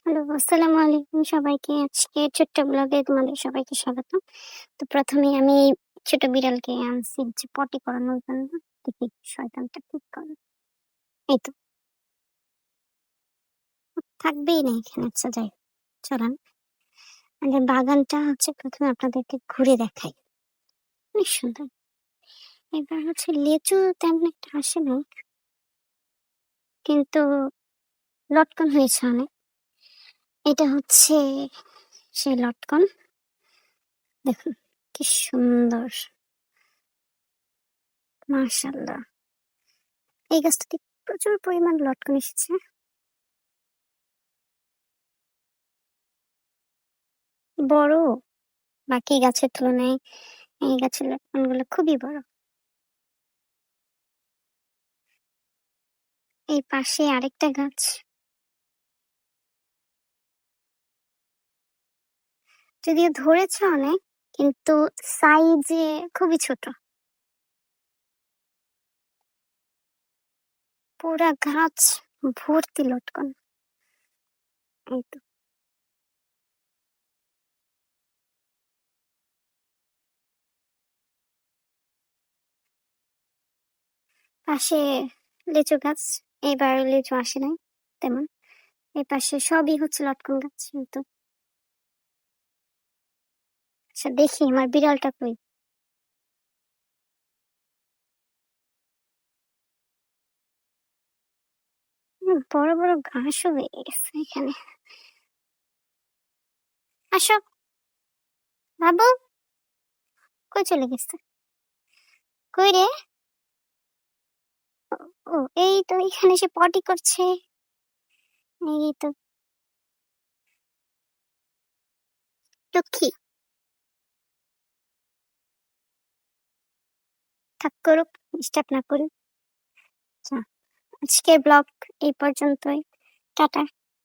Hello, আসসালামু আলাইকুম সবাইকে। আজকে ছোট্ট ব্লগে তোমাদের সবাইকে স্বাগতম। তো ১ম এই আমি এই ছোট বিড়ালকে আনছি হচ্ছে পটি করানোর জন্য। দেখি শয়তানটা কি করে। এই তো থাকবেই না এখানে। আচ্ছা যাই হোক, চলেন। আমাদের বাগানটা হচ্ছে ১ম এ আপনাদেরকে ঘুরে দেখাই। অনেক সুন্দর। এবার হচ্ছে লেচু তেমন একটা আসে নাই, কিন্তু লটকন হয়েছে অনেক। এটা হচ্ছে সেই লটকন। দেখুন কি সুন্দর! মাশাআল্লাহ! এই গাছটাতে প্রচুর পরিমাণ লটকন এসেছে। বড়, বাকি গাছের তুলনায় এই গাছের লটকনগুলো খুবই বড়। এই পাশে আরেকটা গাছ, যদিও ধরেছে অনেক, কিন্তু সাইজে খুবই ছোট। পুরা গাছ ভর্তি লটকন। এই তো পাশে লিচু গাছ, এবার লিচু আসে নাই তেমন। এই পাশে সবই হচ্ছে লটকন গাছ। এই তো আচ্ছা দেখি আমার বিড়ালটা কই। বড় বড় ঘাসও হয়ে গেছে এখানে। আসো বাবু, কই চলে গেছে? কই রে? ও, এই তো এখানে এসে পটি করছে। এই তো লক্ষ্মী। থাক করুক, ডিস্টার্ব না করুক। আচ্ছা, আজকের ব্লগ এই পর্যন্তই। টাটা।